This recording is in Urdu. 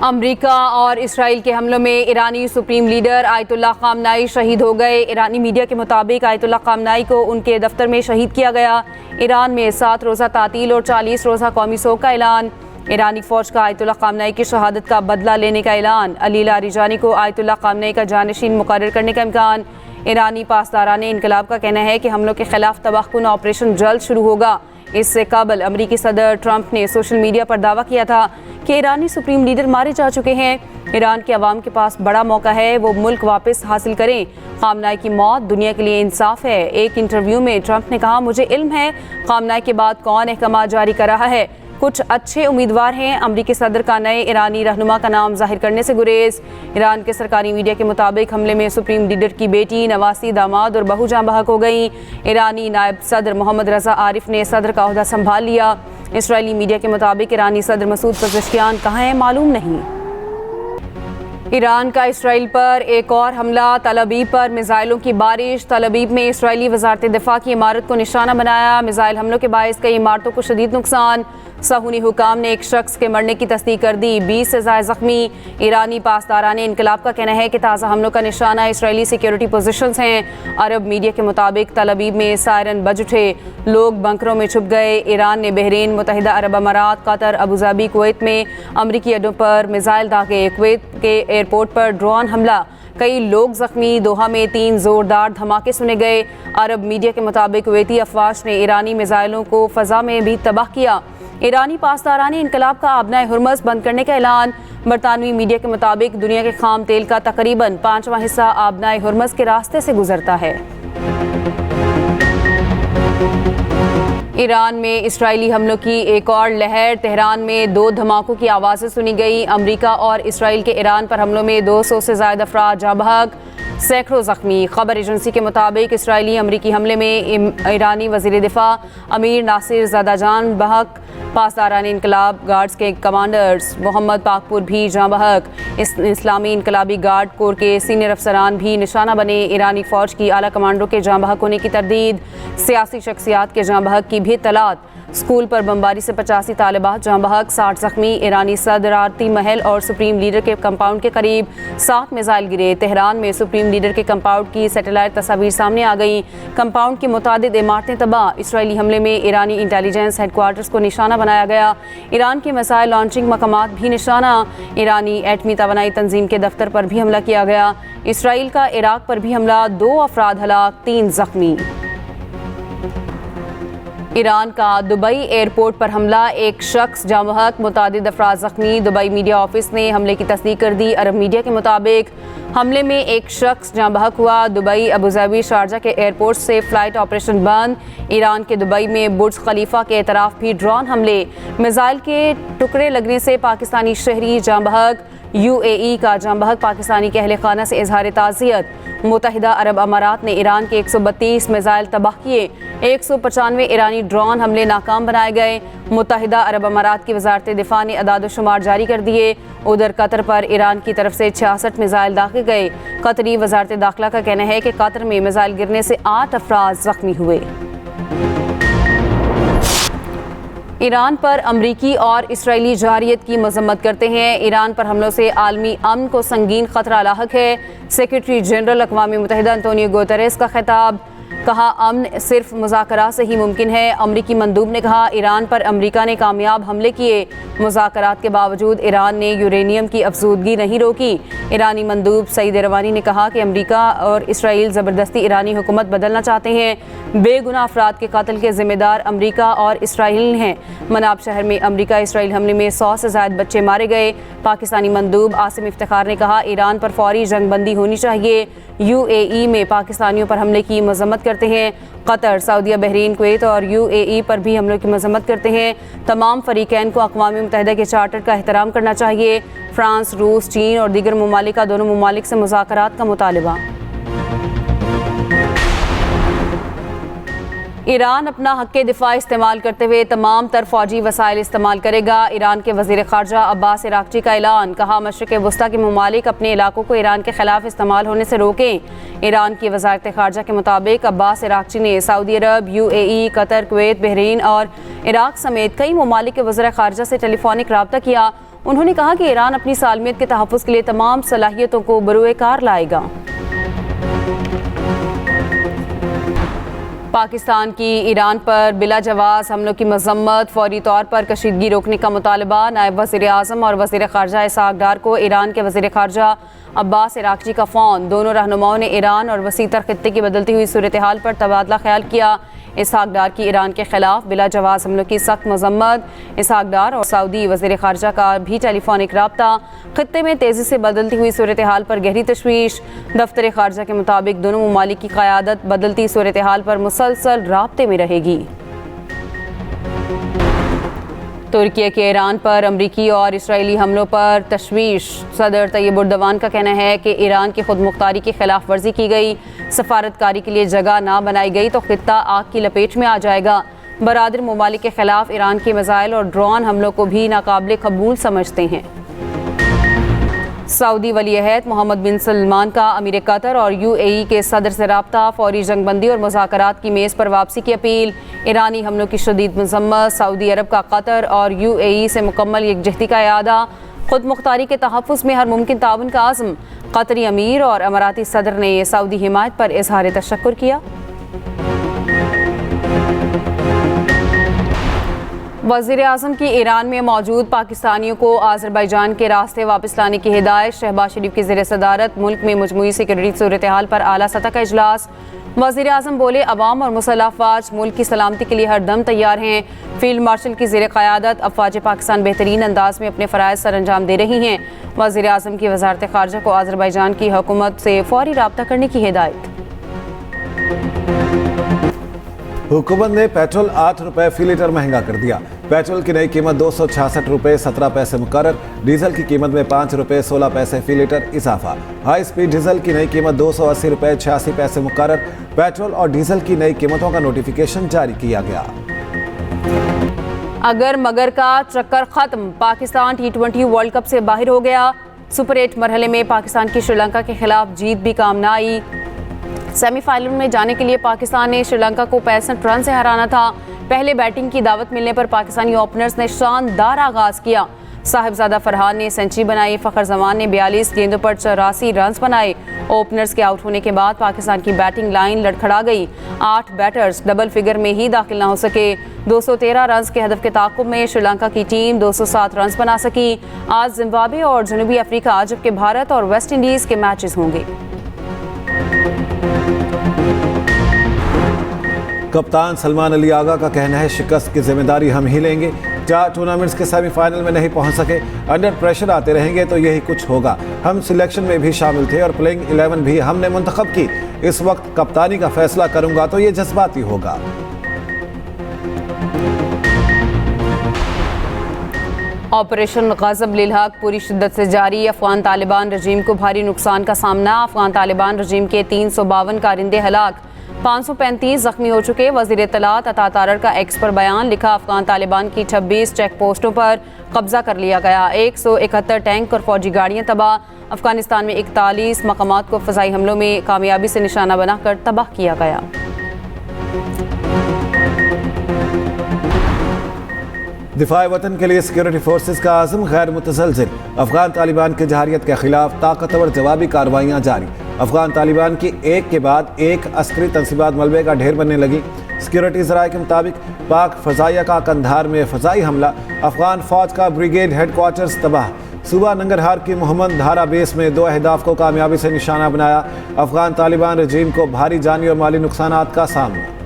امریکہ اور اسرائیل کے حملوں میں ایرانی سپریم لیڈر آیت اللہ خامنائی شہید ہو گئے۔ ایرانی میڈیا کے مطابق آیت اللہ خامنائی کو ان کے دفتر میں شہید کیا گیا۔ ایران میں 7 روزہ تعطیل اور 40 روزہ قومی سوگ کا اعلان۔ ایرانی فوج کا آیت اللہ خامنائی کی شہادت کا بدلہ لینے کا اعلان۔ علی لاریجانی کو آیت اللہ خامنائی کا جانشین مقرر کرنے کا امکان۔ ایرانی پاسداران انقلاب کا کہنا ہے کہ حملوں کے خلاف تباہ کن آپریشن جلد شروع ہوگا۔ اس سے قبل امریکی صدر ٹرمپ نے سوشل میڈیا پر دعویٰ کیا تھا کہ ایرانی سپریم لیڈر مارے جا چکے ہیں۔ ایران کے عوام کے پاس بڑا موقع ہے، وہ ملک واپس حاصل کریں۔ خامنائی کی موت دنیا کے لیے انصاف ہے۔ ایک انٹرویو میں ٹرمپ نے کہا، مجھے علم ہے خامنائی کے بعد کون احکامات جاری کر رہا ہے۔ کچھ اچھے امیدوار ہیں۔ امریکی صدر کا نئے ایرانی رہنما کا نام ظاہر کرنے سے گریز۔ ایران کے سرکاری میڈیا کے مطابق حملے میں سپریم لیڈر کی بیٹی، نواسی، داماد اور بہو جاں بحق ہو گئیں۔ ایرانی نائب صدر محمد رضا عارف نے صدر کا عہدہ سنبھال لیا۔ اسرائیلی میڈیا کے مطابق ایرانی صدر مسعود پزشکیان کہاں ہیں معلوم نہیں۔ ایران کا اسرائیل پر ایک اور حملہ، تل ابیب پر میزائلوں کی بارش۔ تل ابیب میں اسرائیلی وزارت دفاع کی عمارت کو نشانہ بنایا۔ میزائل حملوں کے باعث کئی عمارتوں کو شدید نقصان۔ صہیونی حکام نے ایک شخص کے مرنے کی تصدیق کر دی، 20 سے زائد زخمی۔ ایرانی پاسداران انقلاب کا کہنا ہے کہ تازہ حملوں کا نشانہ اسرائیلی سیکیورٹی پوزیشنز ہیں۔ عرب میڈیا کے مطابق تل ابیب میں سائرن بج اٹھے، لوگ بنکروں میں چھپ گئے۔ ایران نے بحرین، متحدہ عرب امارات، قطر، ابوظہبی، کویت میں امریکی اڈوں پر میزائل داغے۔ کویت کے ایئرپورٹ پر ڈرون حملہ، کئی لوگ زخمی۔ دوحہ میں 3 زوردار دھماکے سنے گئے۔ عرب میڈیا کے مطابق کویتی افواج نے ایرانی میزائلوں کو فضا میں بھی تباہ کیا۔ ایرانی پاسداران انقلاب کا آبنائے ہرمز بند کرنے کا اعلان۔ برطانوی میڈیا کے مطابق دنیا کے خام تیل کا تقریباً 5واں حصہ آبنائے ہرمز کے راستے سے گزرتا ہے۔ ایران میں اسرائیلی حملوں کی ایک اور لہر، تہران میں 2 دھماکوں کی آوازیں سنی گئی۔ امریکہ اور اسرائیل کے ایران پر حملوں میں 200 سے زائد افراد جاں بحق، سینکڑوں زخمی۔ خبر ایجنسی کے مطابق اسرائیلی امریکی حملے میں ایرانی وزیر دفاع امیر ناصر زادہجان بحق، پاسداران انقلاب گارڈز کے کمانڈرز محمد پاکپور بھی جاں بحق۔ اسلامی انقلابی گارڈ کور کے سینئر افسران بھی نشانہ بنے۔ ایرانی فوج کی اعلیٰ کمانڈروں کے جاں بحق ہونے کی تردید، سیاسی شخصیات کے جاں بحق کی بھی اطلاعات۔ اسکول پر بمباری سے 85 طالبات جاں بحق، 60 زخمی۔ ایرانی صدارتی محل اور سپریم لیڈر کے کمپاؤنڈ کے قریب 7 میزائل گرے۔ تہران میں سپریم لیڈر کے کمپاؤنڈ کی سیٹلائٹ تصاویر سامنے آ گئیں۔ کمپاؤنڈ کی متعدد عمارتیں تباہ۔ اسرائیلی حملے میں ایرانی انٹیلیجنس ہیڈ کوارٹرز کو نشانہ بنایا گیا۔ ایران کے میزائل لانچنگ مقامات بھی نشانہ۔ ایرانی ایٹمی توانائی تنظیم کے دفتر پر بھی حملہ کیا گیا۔ اسرائیل کا عراق پر بھی حملہ، 2 افراد ہلاک، 3 زخمی۔ ایران کا دبئی ایئرپورٹ پر حملہ، ایک شخص جاں بحق، متعدد افراد زخمی۔ دبئی میڈیا آفس نے حملے کی تصدیق کر دی۔ عرب میڈیا کے مطابق حملے میں ایک شخص جاں بحق ہوا۔ دبئی، ابوظہبی، شارجہ کے ایئرپورٹ سے فلائٹ آپریشن بند۔ ایران کے دبئی میں برج خلیفہ کے اطراف بھی ڈرون حملے، میزائل کے ٹکڑے لگنے سے پاکستانی شہری جاں بحق۔ UAE کا جاں بحق پاکستانی کے اہل خانہ سے اظہار تعزیت۔ متحدہ عرب امارات نے ایران کے 132 میزائل تباہ کیے، 195 ایرانی ڈرون حملے ناکام بنائے گئے۔ متحدہ عرب امارات کی وزارت دفاع نے اعداد و شمار جاری کر دیے۔ ادھر قطر پر ایران کی طرف سے 66 میزائل داغے گئے۔ قطری وزارت داخلہ کا کہنا ہے کہ قطر میں میزائل گرنے سے 8 افراد زخمی ہوئے۔ ایران پر امریکی اور اسرائیلی جارحیت کی مذمت کرتے ہیں۔ ایران پر حملوں سے عالمی امن کو سنگین خطرہ لاحق ہے۔ سیکرٹری جنرل اقوام متحدہ انتونیو گوتریس کا خطاب، کہا امن صرف مذاکرات سے ہی ممکن ہے۔ امریکی مندوب نے کہا ایران پر امریکہ نے کامیاب حملے کیے، مذاکرات کے باوجود ایران نے یورینیم کی افزودگی نہیں روکی۔ ایرانی مندوب سعید ایروانی نے کہا کہ امریکہ اور اسرائیل زبردستی ایرانی حکومت بدلنا چاہتے ہیں۔ بے گناہ افراد کے قتل کے ذمہ دار امریکہ اور اسرائیل ہیں۔ مناب شہر میں امریکہ اسرائیل حملے میں 100 سے زائد بچے مارے گئے۔ پاکستانی مندوب عاصم افتخار نے کہا ایران پر فوری جنگ بندی ہونی چاہیے۔ UAE میں پاکستانیوں پر حملے کی مذمت کرتے ہیں۔ قطر، سعودیہ، بحرین، کویت اور UAE پر بھی حملوں کی مذمت کرتے ہیں۔ تمام فریقین کو اقوام متحدہ کے چارٹر کا احترام کرنا چاہیے۔ فرانس، روس، چین اور دیگر ممالک کا دونوں ممالک سے مذاکرات کا مطالبہ۔ ایران اپنا حق دفاع استعمال کرتے ہوئے تمام تر فوجی وسائل استعمال کرے گا۔ ایران کے وزیر خارجہ عباس عراقچی کا اعلان، کہا مشرق وسطیٰ کے ممالک اپنے علاقوں کو ایران کے خلاف استعمال ہونے سے روکیں۔ ایران کی وزارت خارجہ کے مطابق عباس عراقچی نے سعودی عرب، UAE، قطر، کویت، بحرین اور عراق سمیت کئی ممالک کے وزراء خارجہ سے ٹیلی فونک رابطہ کیا۔ انہوں نے کہا کہ ایران اپنی سالمیت کے تحفظ کے لیے تمام صلاحیتوں کو بروئے کار لائے گا۔ پاکستان کی ایران پر بلا جواز حملوں کی مذمت، فوری طور پر کشیدگی روکنے کا مطالبہ۔ نائب وزیر اعظم اور وزیر خارجہ اسحاق ڈار کو ایران کے وزیر خارجہ عباس عراقچی کا فون۔ دونوں رہنماؤں نے ایران اور وسیع تر خطے کی بدلتی ہوئی صورتحال پر تبادلہ خیال کیا۔ اسحاق ڈار کی ایران کے خلاف بلا جواز حملوں کی سخت مذمت۔ اسحاق ڈار اور سعودی وزیر خارجہ کا بھی ٹیلی فونک رابطہ۔ خطے میں تیزی سے بدلتی ہوئی صورتحال پر گہری تشویش۔ دفتر خارجہ کے مطابق دونوں ممالک کی قیادت بدلتی صورتحال پر مسلسل رابطے میں رہے گی۔ ترکی کے ایران پر امریکی اور اسرائیلی حملوں پر تشویش۔ صدر طیب اردوان کا کہنا ہے کہ ایران کی خود مختاری کی خلاف ورزی کی گئی، سفارتکاری کے لیے جگہ نہ بنائی گئی تو خطہ آگ کی لپیٹ میں آ جائے گا۔ برادر ممالک کے خلاف ایران کے میزائل اور ڈرون حملوں کو بھی ناقابل قبول سمجھتے ہیں۔ سعودی ولی عہد محمد بن سلمان کا امیر قطر اور UAE کے صدر سے رابطہ، فوری جنگ بندی اور مذاکرات کی میز پر واپسی کی اپیل۔ ایرانی حملوں کی شدید مذمت، سعودی عرب کا قطر اور UAE سے مکمل یکجہتی کا اعادہ، خود مختاری کے تحفظ میں ہر ممکن تعاون کا عزم۔ قطری امیر اور اماراتی صدر نے سعودی حمایت پر اظہار تشکر کیا۔ وزیر اعظم کی ایران میں موجود پاکستانیوں کو آذربائیجان کے راستے واپس لانے کی ہدایت۔ شہباز شریف کی زیر صدارت ملک میں مجموعی سیکورٹی صورتحال پر اعلیٰ سطح کا اجلاس۔ وزیر اعظم بولے، عوام اور مسلح افواج ملک کی سلامتی کے لیے ہر دم تیار ہیں۔ فیلڈ مارشل کی زیر قیادت افواج پاکستان بہترین انداز میں اپنے فرائض سر انجام دے رہی ہیں۔ وزیر اعظم کی وزارت خارجہ کو آذربائیجان کی حکومت سے فوری رابطہ کرنے کی ہدایت۔ حکومت نے پیٹرول 8 روپے فی لیٹر مہنگا کر دیا۔ پیٹرول کی نئی قیمت 266 روپے 17 پیسے مقرر۔ ڈیزل کی قیمت میں 5 روپے 16 پیسے فی لیٹر اضافہ۔ ہائی سپیڈ ڈیزل کی نئی قیمت 280 روپے 86 پیسے مقرر۔ پیٹرول اور ڈیزل کی نئی قیمتوں کا نوٹیفیکیشن جاری کیا گیا۔ اگر مگر کا چکر ختم، پاکستان T20 ورلڈ کپ سے باہر ہو گیا۔ سپر 8 مرحلے میں پاکستان کی سری لنکا کے خلاف جیت بھی کام نہ آئی۔ سیمی فائنل میں جانے کے لیے پاکستان نے سری لنکا کو 65 رن سے ہرانا تھا۔ پہلے بیٹنگ کی دعوت ملنے پر پاکستانی اوپنرز نے شاندار آغاز کیا۔ صاحبزادہ فرحان نے سینچری بنائی، فخر زمان نے 42 گیندوں پر 84 رنز بنائے۔ اوپنرز کے آؤٹ ہونے کے بعد پاکستان کی بیٹنگ لائن لڑکھڑا گئی۔ 8 بیٹرز ڈبل فگر میں ہی داخل نہ ہو سکے۔ 213 رنز کے ہدف کے تعاقب میں سری لنکا کی ٹیم 207 رنز بنا سکی۔ آج زمبابوے اور جنوبی افریقہ جبکہ بھارت اور ویسٹ انڈیز کے میچز ہوں گے۔ کپتان سلمان علی آغا کا کہنا ہے شکست کی ذمہ داری ہم ہی لیں گے۔ 4 ٹورنامنٹس کے سیمی فائنل میں نہیں پہنچ سکے، انڈر پریشر آتے رہیں گے تو یہی کچھ ہوگا۔ ہم سلیکشن میں بھی شامل تھے اور پلینگ 11 بھی ہم نے منتخب کی۔ اس وقت کپتانی کا فیصلہ کروں گا تو یہ جذباتی ہوگا۔ آپریشن غضب للحق پوری شدت سے جاری۔ افغان طالبان رجیم کو بھاری نقصان کا سامنا۔ افغان طالبان رجیم کے 352 کارندے ہلاک، 535 زخمی ہو چکے۔ وزیر اطلاعات عطا تارڑ کا ایکس پر بیان، لکھا افغان طالبان کی 26 چیک پوسٹوں پر قبضہ کر لیا گیا، 171 ٹینک اور فوجی گاڑیاں تباہ۔ افغانستان میں 41 مقامات کو فضائی حملوں میں کامیابی سے نشانہ بنا کر تباہ کیا گیا۔ دفاع وطن کے لیے سیکورٹی فورسز کا عزم غیر متزلزل۔ افغان طالبان کی جارحیت کے خلاف طاقتور جوابی کارروائیاں جاری۔ افغان طالبان کی ایک کے بعد ایک عسکری تنصیبات ملبے کا ڈھیر بننے لگی۔ سیکورٹی ذرائع کے مطابق پاک فضائیہ کا قندھار میں فضائی حملہ، افغان فوج کا بریگیڈ ہیڈ کوارٹرز تباہ۔ صوبہ ننگرہار کی محمد دھارا بیس میں 2 اہداف کو کامیابی سے نشانہ بنایا۔ افغان طالبان رجیم کو بھاری جانی اور مالی نقصانات کا سامنا۔